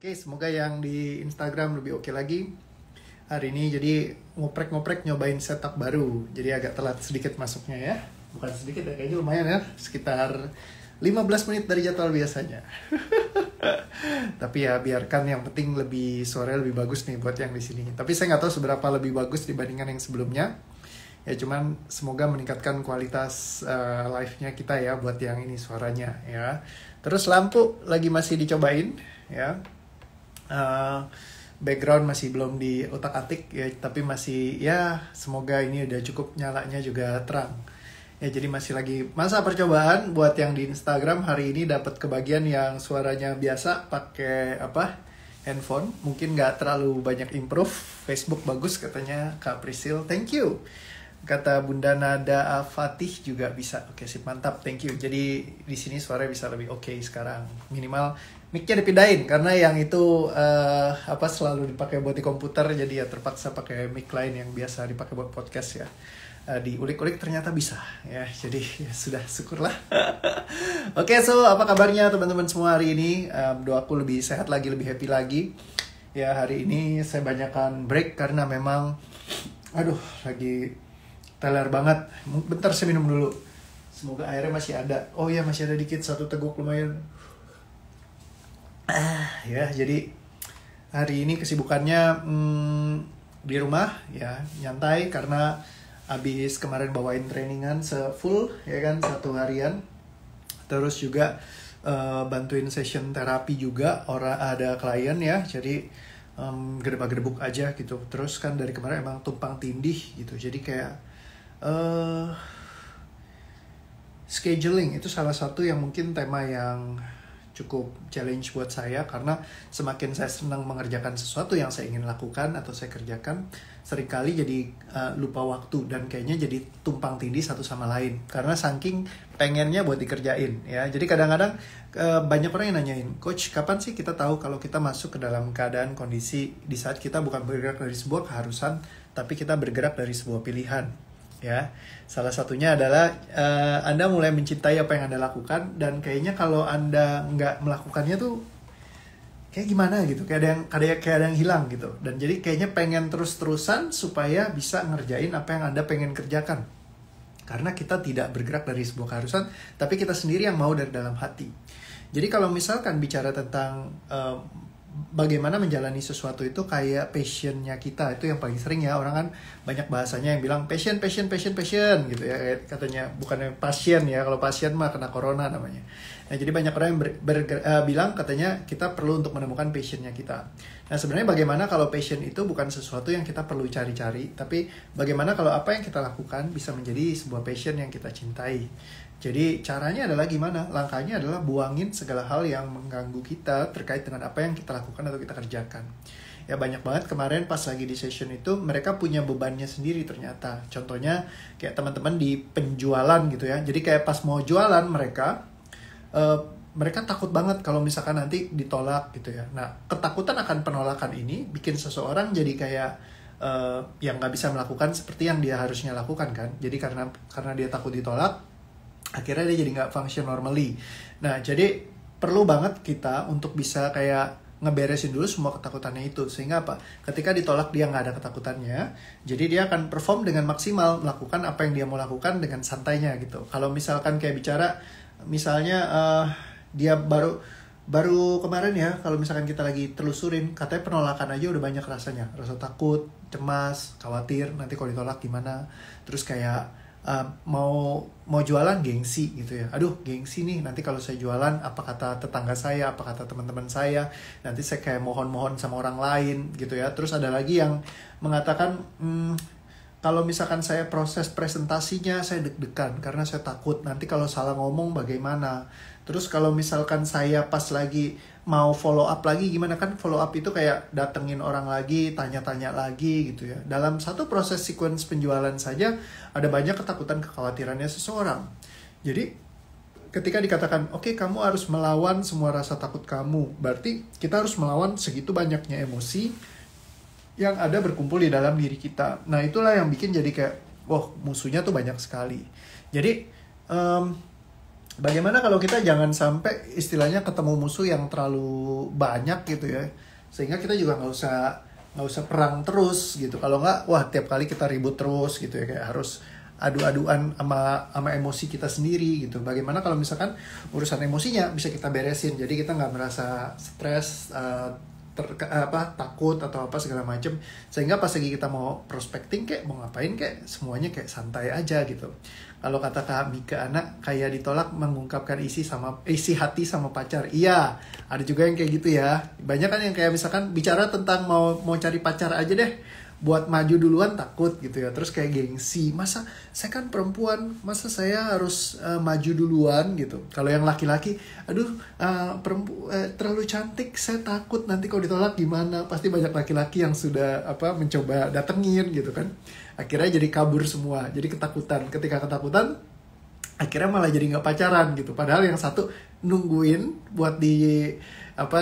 Oke, semoga yang di Instagram lebih oke lagi hari ini. Jadi ngoprek-ngoprek nyobain setup baru. Jadi agak telat sedikit masuknya ya. Bukan sedikit ya, kayaknya lumayan ya. Sekitar 15 menit dari jadwal biasanya. Tapi ya biarkan, yang penting suaranya lebih bagus nih buat yang di sini. Tapi saya nggak tahu seberapa lebih bagus dibandingkan yang sebelumnya. Ya cuman semoga meningkatkan kualitas live-nya kita ya buat yang ini suaranya ya. Terus lampu lagi masih dicobain ya. Background masih belum di otak-atik ya, tapi masih ya semoga ini udah cukup, nyalanya juga terang. Ya jadi masih lagi masa percobaan. Buat yang di Instagram hari ini dapat kebagian yang suaranya biasa pakai handphone. Mungkin nggak terlalu banyak improve. Facebook bagus katanya Kak Prisil. Thank you. Kata Bunda Nada Fatih juga bisa. Oke, sip, mantap. Thank you. Jadi di sini suaranya bisa lebih oke sekarang. Minimal mic-nya dipindahin karena yang itu selalu dipakai buat di komputer, jadi ya terpaksa pakai mic lain yang biasa dipakai buat podcast ya. Diulik-ulik ternyata bisa ya. Jadi ya sudah, syukurlah. Oke, so apa kabarnya teman-teman semua hari ini? Doaku lebih sehat lagi, lebih happy lagi. Ya, hari ini saya banyakkan break karena memang lagi teler banget. Bentar saya minum dulu. Semoga airnya masih ada. Oh iya, masih ada dikit, 1 teguk lumayan. Ya, jadi hari ini kesibukannya di rumah ya, nyantai karena abis kemarin bawain trainingan full ya kan, 1 harian. Terus juga bantuin session terapi juga, ada klien ya, jadi gedebak-gedebuk aja gitu. Terus kan dari kemarin emang tumpang tindih gitu, jadi kayak scheduling itu salah satu yang mungkin tema yang cukup challenge buat saya, karena semakin saya senang mengerjakan sesuatu yang saya ingin lakukan atau saya kerjakan, seringkali jadi lupa waktu dan kayaknya jadi tumpang tindih satu sama lain karena saking pengennya buat dikerjain ya. Jadi kadang-kadang banyak orang yang nanyain, "Coach, kapan sih kita tahu kalau kita masuk ke dalam keadaan kondisi di saat kita bukan bergerak dari sebuah keharusan, tapi kita bergerak dari sebuah pilihan?" Ya, salah satunya adalah Anda mulai mencintai apa yang Anda lakukan, dan kayaknya kalau Anda nggak melakukannya tuh kayak gimana gitu, kayak ada yang hilang gitu. Dan jadi kayaknya pengen terus-terusan supaya bisa ngerjain apa yang Anda pengen kerjakan. Karena kita tidak bergerak dari sebuah keharusan, tapi kita sendiri yang mau dari dalam hati. Jadi kalau misalkan bicara tentang bagaimana menjalani sesuatu itu kayak passionnya kita, itu yang paling sering ya, orang kan banyak bahasanya yang bilang passion gitu ya, katanya bukannya pasien ya, kalau pasien mah kena corona namanya. Nah, jadi banyak orang yang bilang katanya kita perlu untuk menemukan passionnya kita. Nah, sebenarnya bagaimana kalau passion itu bukan sesuatu yang kita perlu cari-cari, tapi bagaimana kalau apa yang kita lakukan bisa menjadi sebuah passion yang kita cintai. Jadi caranya adalah gimana? Langkahnya adalah buangin segala hal yang mengganggu kita terkait dengan apa yang kita lakukan atau kita kerjakan. Ya, banyak banget kemarin pas lagi di session itu mereka punya bebannya sendiri ternyata. Contohnya kayak teman-teman di penjualan gitu ya. Jadi kayak pas mau jualan mereka takut banget kalau misalkan nanti ditolak gitu ya. Nah, ketakutan akan penolakan ini bikin seseorang jadi kayak yang nggak bisa melakukan seperti yang dia harusnya lakukan kan. Jadi karena dia takut ditolak, akhirnya dia jadi nggak function normally. Nah, jadi perlu banget kita untuk bisa kayak ngeberesin dulu semua ketakutannya itu. Sehingga apa? Ketika ditolak dia nggak ada ketakutannya, jadi dia akan perform dengan maksimal, melakukan apa yang dia mau lakukan dengan santainya gitu. Kalau misalkan kayak bicara, misalnya dia baru kemarin ya, kalau misalkan kita lagi telusurin, katanya penolakan aja udah banyak rasanya. Rasa takut, cemas, khawatir, nanti kalau ditolak gimana. Terus kayak mau jualan gengsi gitu ya. Aduh, gengsi nih, nanti kalau saya jualan apa kata tetangga saya, apa kata teman-teman saya, nanti saya kayak mohon-mohon sama orang lain gitu ya. Terus ada lagi yang mengatakan kalau misalkan saya proses presentasinya saya deg-degan karena saya takut nanti kalau salah ngomong bagaimana. Terus kalau misalkan saya pas lagi mau follow up lagi gimana, kan follow up itu kayak datengin orang lagi, tanya-tanya lagi gitu ya. Dalam satu proses sequence penjualan saja ada banyak ketakutan, kekhawatirannya seseorang. Jadi ketika dikatakan, oke, kamu harus melawan semua rasa takut kamu, berarti kita harus melawan segitu banyaknya emosi yang ada berkumpul di dalam diri kita. Nah, itulah yang bikin jadi kayak, wah, musuhnya tuh banyak sekali. Jadi bagaimana kalau kita jangan sampai istilahnya ketemu musuh yang terlalu banyak gitu ya, sehingga kita juga nggak usah perang terus gitu. Kalau nggak, wah tiap kali kita ribut terus gitu ya, kayak harus adu-aduan sama emosi kita sendiri gitu. Bagaimana kalau misalkan urusan emosinya bisa kita beresin, jadi kita nggak merasa stres, takut atau apa segala macem, sehingga pas lagi kita mau prospecting kayak mau ngapain kayak semuanya kayak santai aja gitu. Kalau kata Kak Mika anak, kayak ditolak mengungkapkan isi hati sama pacar. Iya, ada juga yang kayak gitu ya. Banyak kan yang kayak misalkan bicara tentang mau cari pacar aja deh, buat maju duluan takut gitu ya. Terus kayak gengsi, masa saya kan perempuan, masa saya harus maju duluan gitu. Kalau yang laki-laki, aduh terlalu cantik, saya takut nanti kalau ditolak gimana. Pasti banyak laki-laki yang sudah mencoba datengin gitu kan. Akhirnya jadi kabur semua, jadi ketakutan. Ketika ketakutan, akhirnya malah jadi nggak pacaran gitu. Padahal yang satu nungguin buat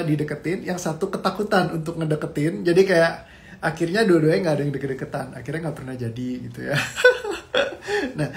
dideketin, yang satu ketakutan untuk ngedeketin. Jadi kayak akhirnya dua-duanya nggak ada yang deket-deketan, akhirnya nggak pernah jadi gitu ya. Nah,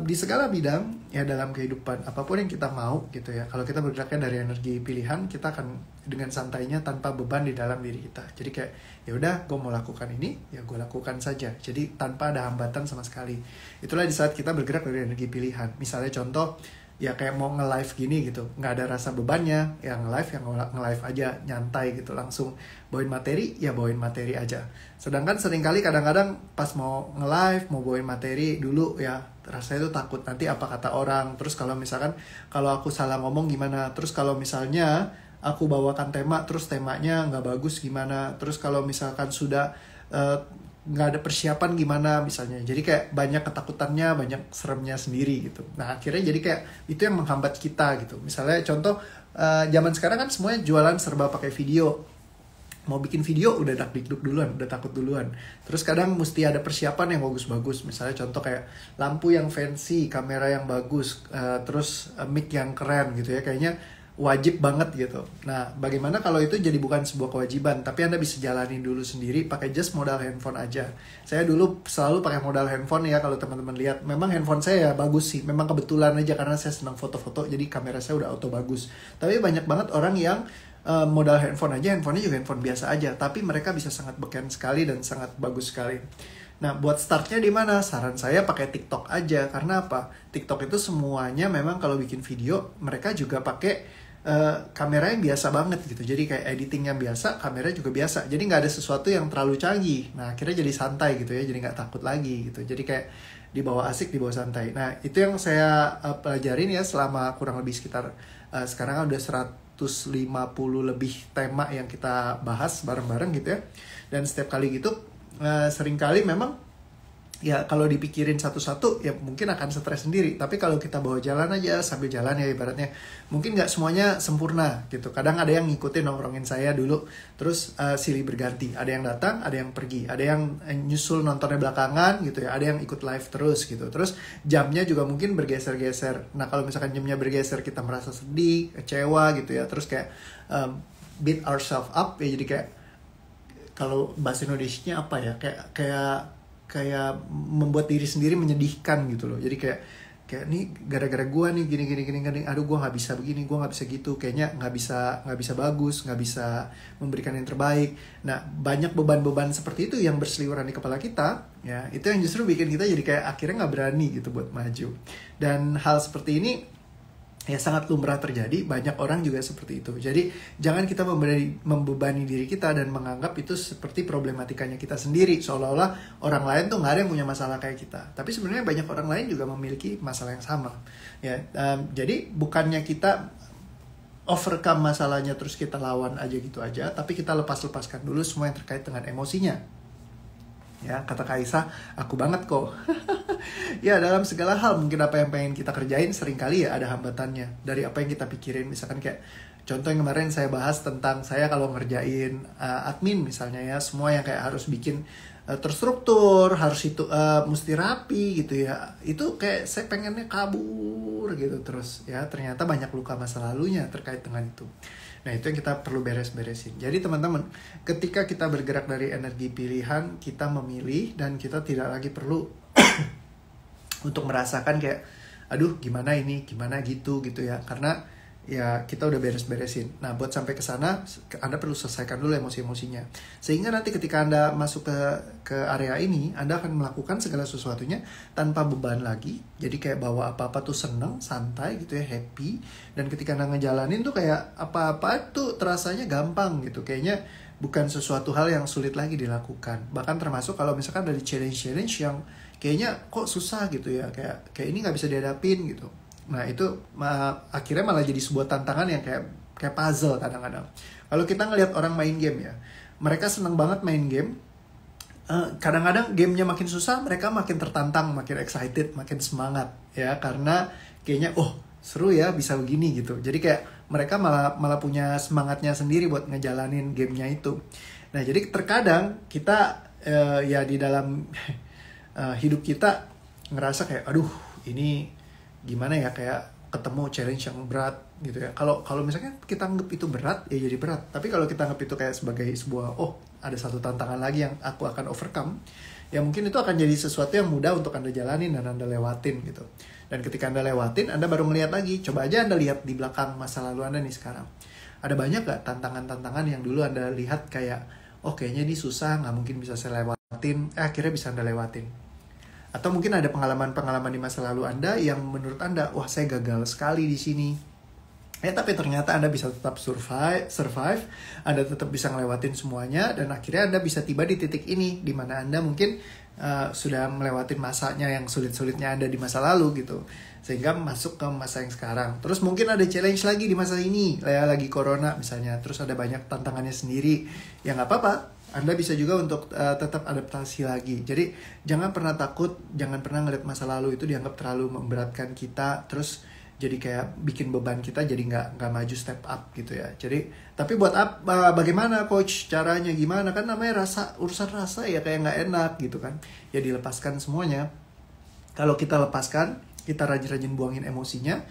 di segala bidang ya dalam kehidupan apapun yang kita mau gitu ya, kalau kita bergeraknya dari energi pilihan, kita akan dengan santainya tanpa beban di dalam diri kita. Jadi kayak ya udah, gue mau lakukan ini ya gue lakukan saja, jadi tanpa ada hambatan sama sekali. Itulah di saat kita bergerak dari energi pilihan. Misalnya contoh ya kayak mau nge-live gini gitu, nggak ada rasa bebannya, ya nge-live aja, nyantai gitu, langsung bawain materi, ya bawain materi aja. Sedangkan seringkali kadang-kadang pas mau nge-live, mau bawain materi dulu ya, rasanya tuh takut nanti apa kata orang, terus kalau misalkan kalau aku salah ngomong gimana, terus kalau misalnya aku bawakan tema, terus temanya nggak bagus gimana, terus kalau misalkan sudah nggak ada persiapan gimana misalnya. Jadi kayak banyak ketakutannya, banyak seremnya sendiri gitu. Nah akhirnya jadi kayak itu yang menghambat kita gitu. Misalnya contoh zaman sekarang kan semuanya jualan serba pakai video. Mau bikin video udah dakdikduk duluan, udah takut duluan. Terus kadang mesti ada persiapan yang bagus-bagus. Misalnya contoh kayak lampu yang fancy, kamera yang bagus, terus mic yang keren gitu ya. Kayaknya wajib banget gitu. Nah, bagaimana kalau itu jadi bukan sebuah kewajiban, tapi Anda bisa jalanin dulu sendiri pakai just modal handphone aja. Saya dulu selalu pakai modal handphone ya, kalau teman-teman lihat. Memang handphone saya ya bagus sih, memang kebetulan aja karena saya senang foto-foto, jadi kamera saya udah auto bagus. Tapi banyak banget orang yang modal handphone aja, handphonenya juga handphone biasa aja, tapi mereka bisa sangat beken sekali dan sangat bagus sekali. Nah, buat startnya di mana? Saran saya pakai TikTok aja. Karena apa? TikTok itu semuanya memang kalau bikin video, mereka juga pakai kamera yang biasa banget gitu. Jadi kayak editing yang biasa, kamera juga biasa. Jadi nggak ada sesuatu yang terlalu canggih. Nah, akhirnya jadi santai gitu ya. Jadi nggak takut lagi gitu. Jadi kayak dibawa asik, dibawa santai. Nah, itu yang saya pelajarin ya selama kurang lebih sekitar sekarang udah 150 lebih tema yang kita bahas bareng-bareng gitu ya. Dan setiap kali gitu seringkali memang ya kalau dipikirin satu-satu ya mungkin akan stres sendiri. Tapi kalau kita bawa jalan aja, sambil jalan ya ibaratnya, mungkin nggak semuanya sempurna gitu. Kadang ada yang ngikutin nongkrongin saya dulu, terus silih berganti. Ada yang datang, ada yang pergi, ada yang nyusul nontonnya belakangan gitu ya, ada yang ikut live terus gitu. Terus jamnya juga mungkin bergeser-geser. Nah kalau misalkan jamnya bergeser, kita merasa sedih, kecewa gitu ya. Terus kayak beat ourselves up ya, jadi kayak kalau bahasa Indonesianya apa ya, kayak membuat diri sendiri menyedihkan gitu loh. Jadi kayak nih gara-gara gue nih gini, aduh gue nggak bisa begini, gue nggak bisa gitu, kayaknya nggak bisa bagus, nggak bisa memberikan yang terbaik. Nah banyak beban-beban seperti itu yang berseliweran di kepala kita ya, itu yang justru bikin kita jadi kayak akhirnya nggak berani gitu buat maju. Dan hal seperti ini ya sangat lumrah terjadi, banyak orang juga seperti itu. Jadi jangan kita membebani diri kita dan menganggap itu seperti problematikanya kita sendiri, seolah-olah orang lain tuh nggak ada yang punya masalah kayak kita. Tapi sebenarnya banyak orang lain juga memiliki masalah yang sama ya. Jadi bukannya kita overcome masalahnya terus kita lawan aja gitu aja, tapi kita lepaskan dulu semua yang terkait dengan emosinya. Ya, kata Kaisa, aku banget kok. Ya, dalam segala hal mungkin apa yang pengen kita kerjain seringkali ya ada hambatannya dari apa yang kita pikirin. Misalkan kayak contoh yang kemarin saya bahas tentang saya kalau ngerjain admin misalnya ya, semua yang kayak harus bikin terstruktur, harus itu mesti rapi gitu ya. Itu kayak saya pengennya kabur gitu terus ya, ternyata banyak luka masa lalunya terkait dengan itu. Nah itu yang kita perlu beres-beresin. Jadi teman-teman, ketika kita bergerak dari energi pilihan, kita memilih dan kita tidak lagi perlu untuk merasakan kayak aduh gimana ini, gimana gitu ya. Karena ya kita udah beres-beresin. Nah, buat sampai ke sana Anda perlu selesaikan dulu emosi-emosinya. Sehingga nanti ketika Anda masuk ke area ini, Anda akan melakukan segala sesuatunya tanpa beban lagi. Jadi kayak bawa apa-apa tuh seneng, santai gitu ya, happy. Dan ketika Anda ngejalanin tuh kayak apa-apa tuh terasanya gampang gitu. Kayaknya bukan sesuatu hal yang sulit lagi dilakukan. Bahkan termasuk kalau misalkan dari challenge-challenge yang kayaknya kok susah gitu ya, kayak ini nggak bisa dihadapin gitu. Nah itu akhirnya malah jadi sebuah tantangan yang kayak puzzle kadang-kadang. Kalau kita ngelihat orang main game ya, mereka senang banget main game. Kadang-kadang gamenya makin susah, mereka makin tertantang, makin excited, makin semangat ya, karena kayaknya seru ya bisa begini gitu. Jadi kayak mereka malah punya semangatnya sendiri buat ngejalanin gamenya itu. Nah jadi terkadang kita ya di dalam hidup kita ngerasa kayak aduh ini gimana ya, kayak ketemu challenge yang berat gitu ya. Kalau misalnya kita anggap itu berat ya jadi berat. Tapi kalau kita anggap itu kayak sebagai sebuah ada satu tantangan lagi yang aku akan overcome, ya mungkin itu akan jadi sesuatu yang mudah untuk Anda jalanin dan Anda lewatin gitu. Dan ketika Anda lewatin, Anda baru melihat lagi. Coba aja Anda lihat di belakang masa lalu Anda nih sekarang. Ada banyak gak tantangan-tantangan yang dulu Anda lihat kayak kayaknya ini susah, gak mungkin bisa saya lewatin, akhirnya bisa Anda lewatin. Atau mungkin ada pengalaman-pengalaman di masa lalu Anda yang menurut Anda, wah saya gagal sekali di sini. Tapi ternyata Anda bisa tetap survive, Anda tetap bisa ngelewatin semuanya, dan akhirnya Anda bisa tiba di titik ini, di mana Anda mungkin sudah melewatin masanya yang sulit-sulitnya Anda di masa lalu gitu. Sehingga masuk ke masa yang sekarang. Terus mungkin ada challenge lagi di masa ini, lagi corona misalnya, terus ada banyak tantangannya sendiri. Ya nggak apa-apa, Anda bisa juga untuk tetap adaptasi lagi. Jadi jangan pernah takut, jangan pernah ngeliat masa lalu itu dianggap terlalu memberatkan kita, terus jadi kayak bikin beban kita jadi nggak maju step up gitu ya. Jadi tapi buat bagaimana coach caranya, gimana, kan namanya urusan rasa ya, kayak nggak enak gitu kan. Ya dilepaskan semuanya. Kalau kita lepaskan, kita rajin-rajin buangin emosinya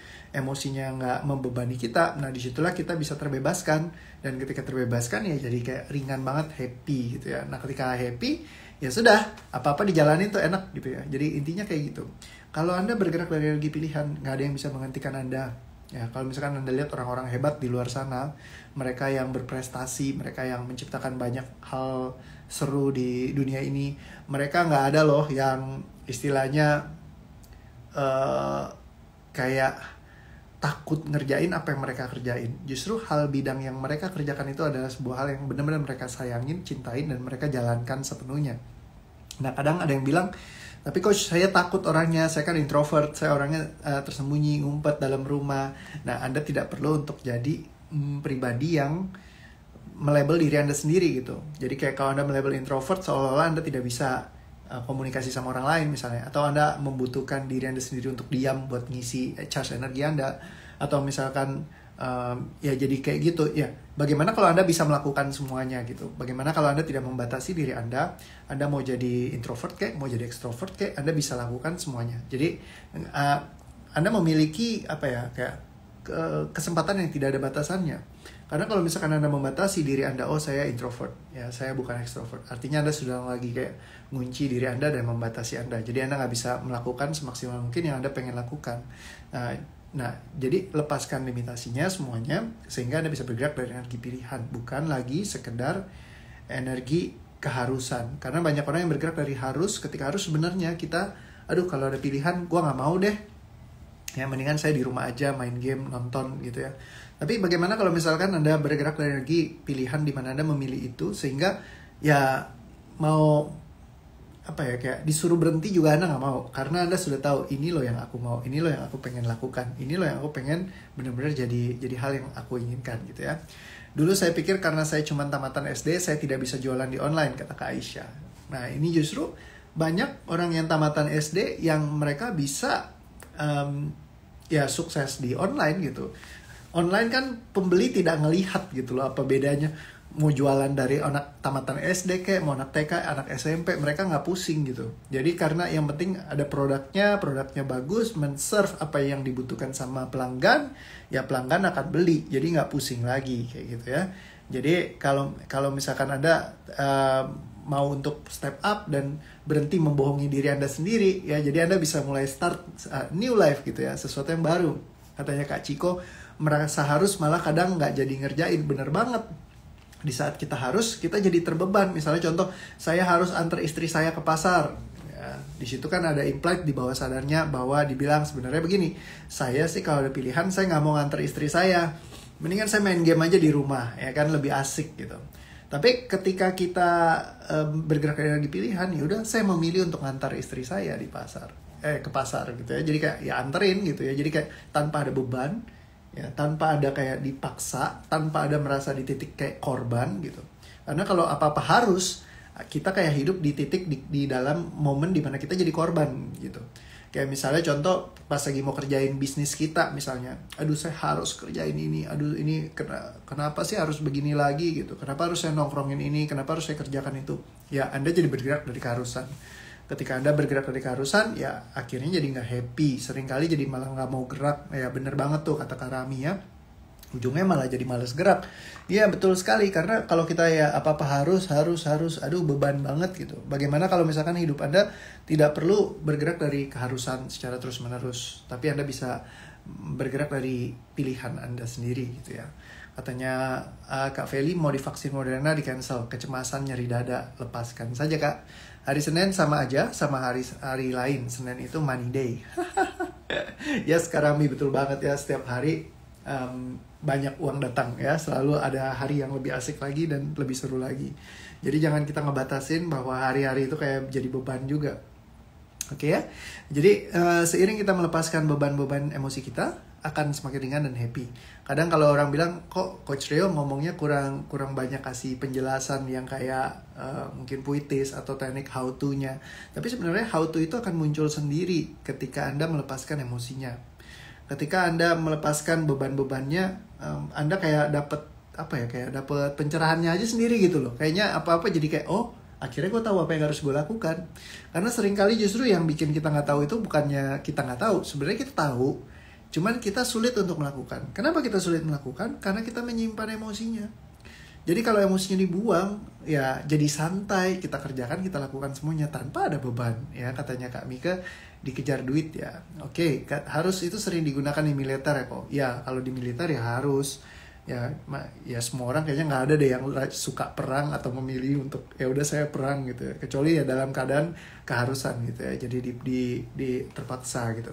nggak membebani kita, nah disitulah kita bisa terbebaskan. Dan ketika terbebaskan ya jadi kayak ringan banget, happy gitu ya. Nah ketika happy ya sudah, apa-apa dijalanin tuh enak gitu ya. Jadi intinya kayak gitu. Kalau Anda bergerak dari energi pilihan, nggak ada yang bisa menghentikan Anda. Ya, kalau misalkan Anda lihat orang-orang hebat di luar sana, mereka yang berprestasi, mereka yang menciptakan banyak hal seru di dunia ini, mereka nggak ada loh yang istilahnya kayak takut ngerjain apa yang mereka kerjain. Justru hal bidang yang mereka kerjakan itu adalah sebuah hal yang benar-benar mereka sayangin, cintain, dan mereka jalankan sepenuhnya. Nah kadang ada yang bilang, tapi coach saya takut orangnya, saya kan introvert, saya orangnya tersembunyi, ngumpet dalam rumah. Nah Anda tidak perlu untuk jadi pribadi yang melabel diri Anda sendiri gitu. Jadi kayak kalau Anda melabel introvert, seolah-olah Anda tidak bisa komunikasi sama orang lain misalnya, atau Anda membutuhkan diri Anda sendiri untuk diam buat ngisi charge energi Anda, atau misalkan ya jadi kayak gitu ya. Bagaimana kalau Anda bisa melakukan semuanya gitu? Bagaimana kalau Anda tidak membatasi diri Anda mau jadi introvert kayak, mau jadi extrovert kayak, Anda bisa lakukan semuanya. Jadi Anda memiliki kayak kesempatan yang tidak ada batasannya. Karena kalau misalkan Anda membatasi diri Anda, saya introvert, ya saya bukan extrovert, artinya Anda sudah lagi kayak ngunci diri Anda dan membatasi Anda. Jadi Anda nggak bisa melakukan semaksimal mungkin yang Anda pengen lakukan. Nah, jadi lepaskan limitasinya semuanya, sehingga Anda bisa bergerak dari energi pilihan, bukan lagi sekedar energi keharusan. Karena banyak orang yang bergerak dari harus, ketika harus sebenarnya kita, kalau ada pilihan, gue nggak mau deh. Ya mendingan saya di rumah aja main game, nonton gitu ya. Tapi bagaimana kalau misalkan Anda bergerak dari energi pilihan di mana Anda memilih itu, sehingga ya mau kayak disuruh berhenti juga Anda nggak mau, karena Anda sudah tahu ini loh yang aku mau, ini loh yang aku pengen lakukan, ini loh yang aku pengen benar-benar jadi hal yang aku inginkan gitu ya. Dulu saya pikir karena saya cuma tamatan SD saya tidak bisa jualan di online, kata Kak Aisyah. Nah ini justru banyak orang yang tamatan SD yang mereka bisa sukses di online gitu. Online kan pembeli tidak ngelihat gitu loh apa bedanya. Mau jualan dari anak tamatan SD kayak, mau anak TK, anak SMP, mereka nggak pusing gitu. Jadi karena yang penting ada produknya bagus, men-serve apa yang dibutuhkan sama pelanggan, ya pelanggan akan beli. Jadi nggak pusing lagi kayak gitu ya. Jadi kalau misalkan Anda mau untuk step up dan berhenti membohongi diri Anda sendiri, ya jadi Anda bisa mulai start new life gitu ya, sesuatu yang baru. Katanya Kak Ciko, merasa harus malah kadang nggak jadi ngerjain. Bener banget. Di saat kita harus, kita jadi terbeban. Misalnya contoh, saya harus antar istri saya ke pasar. Ya, di situ kan ada implied di bawah sadarnya bahwa dibilang sebenarnya begini, saya sih kalau ada pilihan saya nggak mau ngantar istri saya, mendingan saya main game aja di rumah, ya kan lebih asik gitu. Tapi ketika kita bergerak dari pilihan, ya udah saya memilih untuk ngantar istri saya di pasar, ke pasar gitu ya. Jadi kayak ya anterin gitu ya. Jadi kayak tanpa ada beban, ya tanpa ada kayak dipaksa, tanpa ada merasa di titik kayak korban gitu. Karena kalau apa-apa harus, kita kayak hidup di titik di dalam momen dimana kita jadi korban gitu. Kayak misalnya contoh pas lagi mau kerjain bisnis kita misalnya, aduh saya harus kerjain ini, aduh ini kenapa sih harus begini lagi gitu, kenapa harus saya nongkrongin ini, kenapa harus saya kerjakan itu. Ya Anda jadi bergerak dari keharusan. Ketika Anda bergerak dari keharusan, ya akhirnya jadi nggak happy, seringkali jadi malah nggak mau gerak. Ya bener banget tuh kata Kak Rami ya, ujungnya malah jadi males gerak. Iya betul sekali, karena kalau kita ya apa-apa harus, aduh beban banget gitu. Bagaimana kalau misalkan hidup Anda tidak perlu bergerak dari keharusan secara terus-menerus, tapi Anda bisa bergerak dari pilihan Anda sendiri gitu ya. Katanya Kak Feli, mau divaksin Moderna di cancel, kecemasan nyeri dada, lepaskan saja Kak. Hari Senin sama aja sama hari lain, Senin itu money day. Ya sekarang betul banget ya, setiap hari banyak uang datang ya, selalu ada hari yang lebih asik lagi dan lebih seru lagi. Jadi jangan kita ngebatasin bahwa hari-hari itu kayak jadi beban juga. Oke ya. Jadi seiring kita melepaskan beban-beban emosi kita, akan semakin ringan dan happy. Kadang kalau orang bilang, kok Coach Rio ngomongnya kurang banyak kasih penjelasan yang kayak mungkin puitis atau teknik how to-nya. Tapi sebenarnya how to itu akan muncul sendiri ketika Anda melepaskan emosinya. Ketika Anda melepaskan beban-bebannya, Anda kayak dapat kayak dapat pencerahannya aja sendiri gitu loh. Kayaknya apa-apa jadi kayak, oh akhirnya gue tahu apa yang harus gue lakukan. Karena seringkali justru yang bikin kita nggak tahu itu bukannya kita nggak tahu, sebenarnya kita tahu, cuman kita sulit untuk melakukan. Kenapa kita sulit melakukan? Karena kita menyimpan emosinya. Jadi kalau emosinya dibuang, ya jadi santai, kita kerjakan, kita lakukan semuanya tanpa ada beban. Ya katanya Kak Mika, dikejar duit ya. Oke, harus itu sering digunakan di militer ya kok. Ya kalau di militer ya harus. Ya semua orang kayaknya nggak ada deh yang suka perang atau memilih untuk ya udah saya perang gitu ya. Kecuali ya dalam keadaan keharusan gitu ya. Jadi di terpaksa gitu.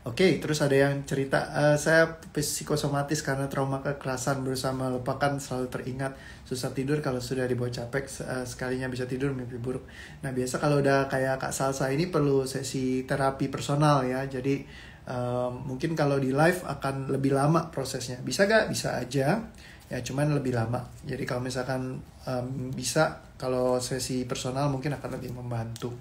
Oke, terus ada yang cerita, saya psikosomatis karena trauma kekerasan, berusaha melupakan, selalu teringat, susah tidur kalau sudah dibawa capek, sekalinya bisa tidur mimpi buruk. Nah biasa kalau udah kayak Kak Salsa ini perlu sesi terapi personal ya, jadi mungkin kalau di live akan lebih lama prosesnya. Bisa gak? Bisa aja, ya cuman lebih lama. Jadi kalau misalkan bisa, kalau sesi personal mungkin akan lebih membantu.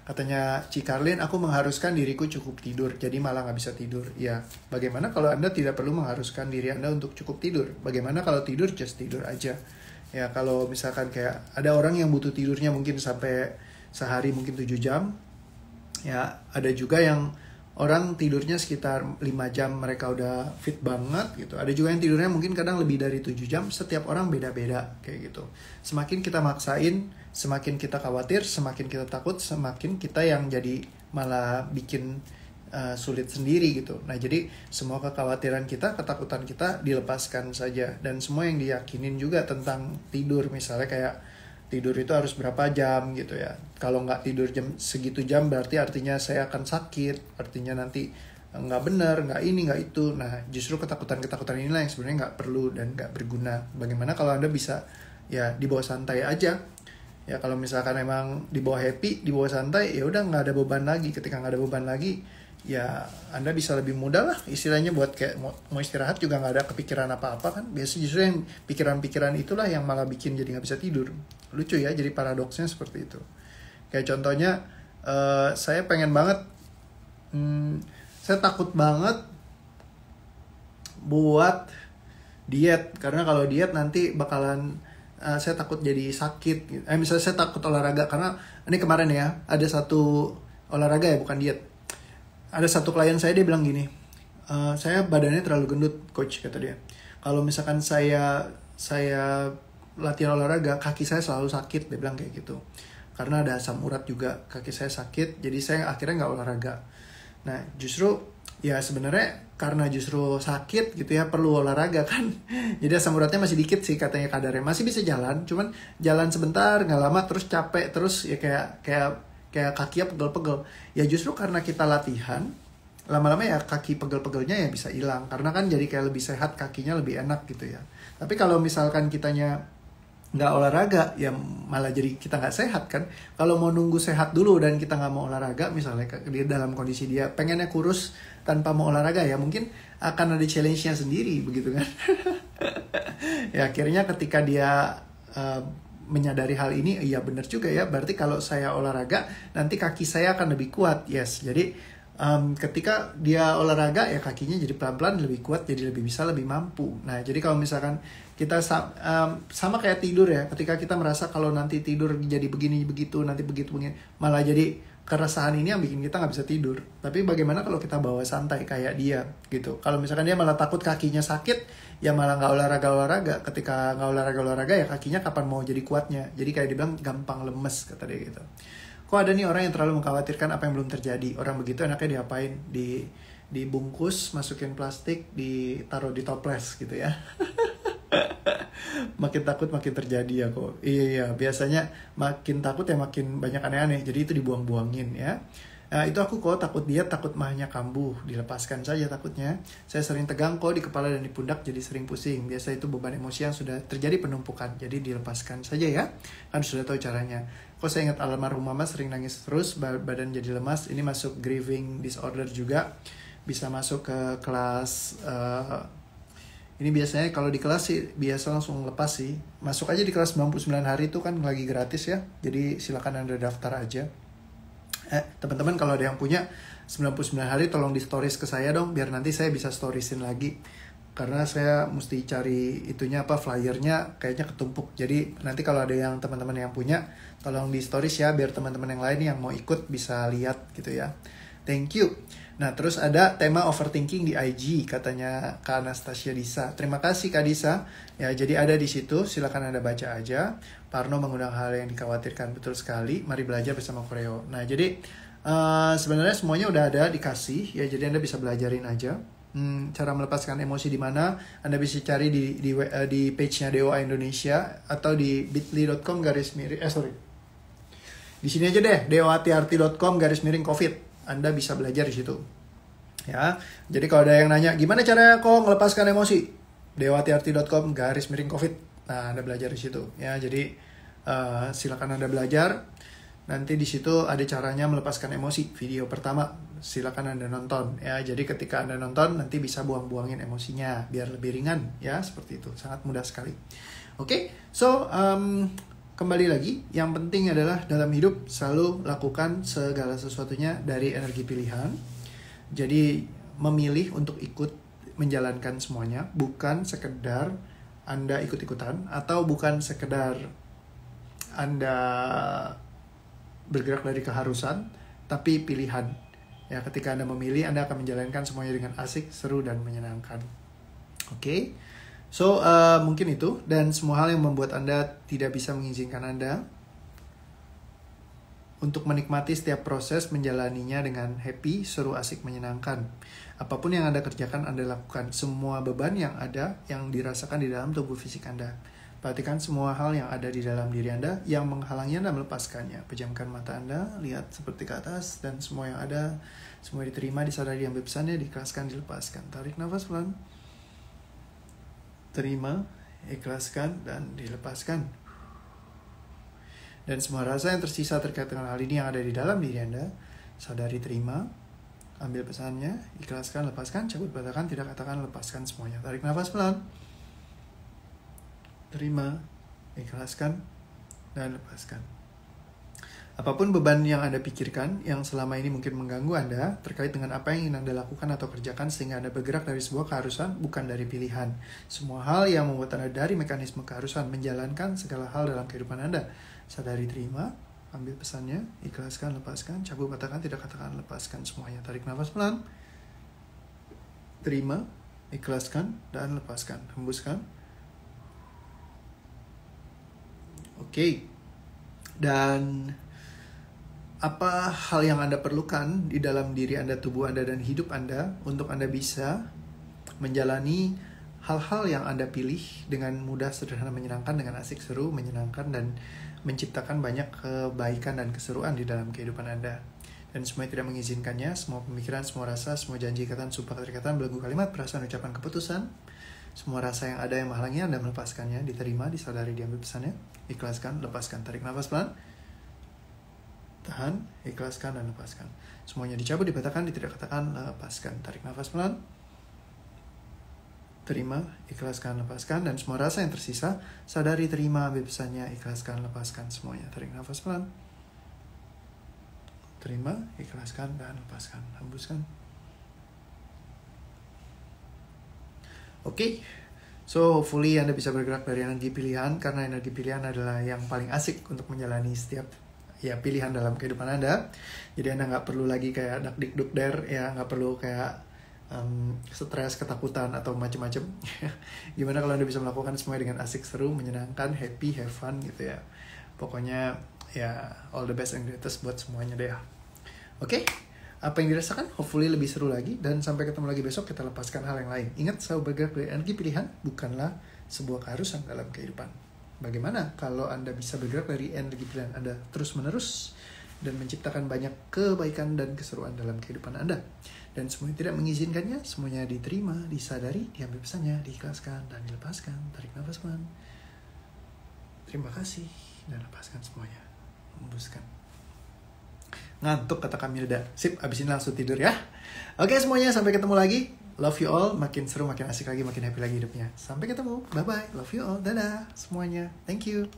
Katanya Ci Karlin, aku mengharuskan diriku cukup tidur, jadi malah nggak bisa tidur. Ya, bagaimana kalau Anda tidak perlu mengharuskan diri Anda untuk cukup tidur? Bagaimana kalau tidur, just tidur aja. Ya, kalau misalkan kayak ada orang yang butuh tidurnya mungkin sampai sehari mungkin 7 jam. Ya, ada juga yang orang tidurnya sekitar 5 jam, mereka udah fit banget gitu. Ada juga yang tidurnya mungkin kadang lebih dari 7 jam, setiap orang beda-beda kayak gitu. Semakin kita maksain, semakin kita khawatir, semakin kita takut, semakin kita yang jadi malah bikin sulit sendiri gitu. Nah jadi semua kekhawatiran kita, ketakutan kita dilepaskan saja. Dan semua yang diyakinin juga tentang tidur, misalnya kayak tidur itu harus berapa jam gitu ya. Kalau nggak tidur segitu jam berarti artinya saya akan sakit, artinya nanti nggak benar, nggak ini, nggak itu. Nah justru ketakutan-ketakutan inilah yang sebenarnya nggak perlu dan nggak berguna. Bagaimana kalau Anda bisa ya dibawa santai aja. Ya kalau misalkan emang dibawa happy, dibawa santai, ya udah nggak ada beban lagi. Ketika nggak ada beban lagi, ya Anda bisa lebih mudah lah istilahnya buat kayak mau istirahat juga nggak ada kepikiran apa-apa kan. Biasanya justru yang pikiran-pikiran itulah yang malah bikin jadi nggak bisa tidur. Lucu ya, jadi paradoksnya seperti itu. Kayak contohnya, saya pengen banget, saya takut banget buat diet. Karena kalau diet nanti bakalan, saya takut jadi sakit. Misalnya saya takut olahraga, karena ini kemarin ya, ada satu olahraga ya, bukan diet. Ada satu klien saya, dia bilang gini, saya badannya terlalu gendut coach, kata dia. Kalau misalkan saya latihan olahraga, kaki saya selalu sakit, dia bilang kayak gitu. Karena ada asam urat juga, kaki saya sakit, jadi saya akhirnya nggak olahraga. Nah, justru ya sebenarnya karena justru sakit gitu ya, perlu olahraga kan. Jadi asam uratnya masih dikit sih katanya kadarnya, masih bisa jalan, cuman jalan sebentar nggak lama terus capek, terus ya kayak kakinya pegel-pegel. Ya justru karena kita latihan, lama-lama ya kaki pegel-pegelnya ya bisa hilang, karena kan jadi kayak lebih sehat, kakinya lebih enak gitu ya. Tapi kalau misalkan kitanya nggak olahraga, ya malah jadi kita nggak sehat kan. Kalau mau nunggu sehat dulu dan kita nggak mau olahraga, misalnya dia dalam kondisi dia pengennya kurus tanpa mau olahraga, ya mungkin akan ada challenge-nya sendiri begitu kan. Ya akhirnya ketika dia menyadari hal ini, ya benar juga ya, berarti kalau saya olahraga nanti kaki saya akan lebih kuat. Yes, jadi ketika dia olahraga ya kakinya jadi pelan-pelan lebih kuat, jadi lebih bisa, lebih mampu. Nah, jadi kalau misalkan kita sama kayak tidur ya, ketika kita merasa kalau nanti tidur jadi begini begitu, nanti begitu begini, malah jadi keresahan ini yang bikin kita nggak bisa tidur. Tapi bagaimana kalau kita bawa santai kayak dia gitu? Kalau misalkan dia malah takut kakinya sakit, ya malah nggak olahraga. Ketika nggak olahraga ya kakinya kapan mau jadi kuatnya? Jadi kayak dibilang gampang lemes, kata dia gitu. Kok ada nih orang yang terlalu mengkhawatirkan apa yang belum terjadi? Orang begitu enaknya diapain? Dibungkus, masukin plastik, ditaruh di toples gitu ya. Makin takut makin terjadi ya kok. Iya, biasanya makin takut ya makin banyak aneh-aneh. Jadi itu dibuang-buangin ya. Nah, itu aku kok takut diet, takut mahnya kambuh. Dilepaskan saja takutnya. Saya sering tegang kok di kepala dan di pundak, jadi sering pusing. Biasa itu beban emosi yang sudah terjadi penumpukan. Jadi dilepaskan saja ya. Kan sudah tahu caranya. Kok saya ingat almarhum mama sering nangis terus, badan jadi lemas. Ini masuk grieving disorder juga. Bisa masuk ke kelas... ini biasanya kalau di kelas sih biasa langsung lepas sih. Masuk aja di kelas 99 hari itu kan lagi gratis ya. Jadi silakan Anda daftar aja. Teman-teman kalau ada yang punya 99 hari tolong di stories ke saya dong, biar nanti saya bisa storiesin lagi. Karena saya mesti cari itunya apa, flyernya kayaknya ketumpuk. Jadi nanti kalau ada yang teman-teman yang punya, tolong di stories ya, biar teman-teman yang lain yang mau ikut bisa lihat gitu ya. Thank you. Nah, terus ada tema overthinking di IG, katanya Kak Anastasia Disa. Terima kasih Kak Disa. Ya, jadi ada di situ, silakan Anda baca aja. Parno mengundang hal yang dikhawatirkan, betul sekali. Mari belajar bersama Koreo. Nah, jadi sebenarnya semuanya udah ada dikasih ya, jadi Anda bisa belajarin aja. Cara melepaskan emosi di mana Anda bisa cari di page-nya DOA Indonesia atau di bit.ly.com di sini aja deh, doatrt.com/COVID. Anda bisa belajar di situ. Ya. Jadi kalau ada yang nanya, gimana caranya kok melepaskan emosi? doatrt.com/COVID. Nah, Anda belajar di situ. Ya, jadi silakan Anda belajar. Nanti di situ ada caranya melepaskan emosi. Video pertama silakan Anda nonton. Ya, jadi ketika Anda nonton nanti bisa buang-buangin emosinya biar lebih ringan. Ya, seperti itu. Sangat mudah sekali. Oke, so kembali lagi, yang penting adalah dalam hidup selalu lakukan segala sesuatunya dari energi pilihan. Jadi memilih untuk ikut menjalankan semuanya, bukan sekedar Anda ikut-ikutan, atau bukan sekedar Anda bergerak dari keharusan, tapi pilihan. Ya, ketika Anda memilih, Anda akan menjalankan semuanya dengan asik, seru, dan menyenangkan. Oke? So, mungkin itu, dan semua hal yang membuat Anda tidak bisa mengizinkan Anda untuk menikmati setiap proses menjalaninya dengan happy, seru, asik, menyenangkan. Apapun yang Anda kerjakan, Anda lakukan. Semua beban yang ada, yang dirasakan di dalam tubuh fisik Anda. Perhatikan semua hal yang ada di dalam diri Anda yang menghalangi Anda melepaskannya. Pejamkan mata Anda, lihat seperti ke atas, dan semua yang ada, semua diterima, disadari, diambil pesannya, diikhlaskan, dilepaskan. Tarik nafas pelan. Terima, ikhlaskan, dan dilepaskan. Dan semua rasa yang tersisa terkait dengan hal ini yang ada di dalam diri Anda, sadari, terima, ambil pesannya, ikhlaskan, lepaskan, cabut batakan, tidak katakan, lepaskan semuanya. Tarik nafas pelan. Terima, ikhlaskan, dan lepaskan. Apapun beban yang Anda pikirkan, yang selama ini mungkin mengganggu Anda, terkait dengan apa yang ingin Anda lakukan atau kerjakan sehingga Anda bergerak dari sebuah keharusan, bukan dari pilihan. Semua hal yang membuat Anda dari mekanisme keharusan, menjalankan segala hal dalam kehidupan Anda. Sadari, terima, ambil pesannya, ikhlaskan, lepaskan, cabut batakan, tidak katakan, lepaskan semuanya. Tarik nafas pelan. Terima, ikhlaskan, dan lepaskan. Hembuskan. Oke. Dan apa hal yang Anda perlukan di dalam diri Anda, tubuh Anda, dan hidup Anda untuk Anda bisa menjalani hal-hal yang Anda pilih dengan mudah, sederhana, menyenangkan, dengan asik, seru, menyenangkan, dan menciptakan banyak kebaikan dan keseruan di dalam kehidupan Anda. Dan semua yang tidak mengizinkannya, semua pemikiran, semua rasa, semua janji, ikatan, sumpah, keterikatan, belenggu kalimat, perasaan, ucapan, keputusan, semua rasa yang ada yang menghalangi Anda melepaskannya, diterima, disadari, diambil pesannya, ikhlaskan, lepaskan, tarik nafas pelan, tahan, ikhlaskan, dan lepaskan. Semuanya dicabut, dibatakan, tidak katakan, lepaskan, tarik nafas pelan, terima, ikhlaskan, lepaskan, dan semua rasa yang tersisa, sadari, terima, ambil pesannya, ikhlaskan, lepaskan semuanya, tarik nafas pelan, terima, ikhlaskan, dan lepaskan, hembuskan. Oke, so hopefully Anda bisa bergerak dari energi pilihan, karena energi pilihan adalah yang paling asik untuk menjalani setiap pilihan dalam kehidupan Anda. Jadi Anda nggak perlu lagi kayak dak-dik-duk-der, nggak perlu kayak stres, ketakutan, atau macam-macam. Gimana kalau Anda bisa melakukan semuanya dengan asik, seru, menyenangkan, happy, have fun gitu ya. Pokoknya all the best and greatest buat semuanya deh. Oke? Apa yang dirasakan, hopefully lebih seru lagi. Dan sampai ketemu lagi besok, kita lepaskan hal yang lain. Ingat, selalu bergerak dari energi pilihan, bukanlah sebuah keharusan dalam kehidupan. Bagaimana kalau Anda bisa bergerak dari energi pilihan Anda terus-menerus dan menciptakan banyak kebaikan dan keseruan dalam kehidupan Anda. Dan semua yang tidak mengizinkannya, semuanya diterima, disadari, diambil pesannya, diikhlaskan, dan dilepaskan. Tarik nafas pelan. Terima kasih, dan lepaskan semuanya. Hembuskan. Ngantuk kata Kamilda. Sip, abis ini langsung tidur ya. Oke semuanya, sampai ketemu lagi. Love you all. Makin seru, makin asik lagi, makin happy lagi hidupnya. Sampai ketemu. Bye-bye. Love you all. Dadah semuanya. Thank you.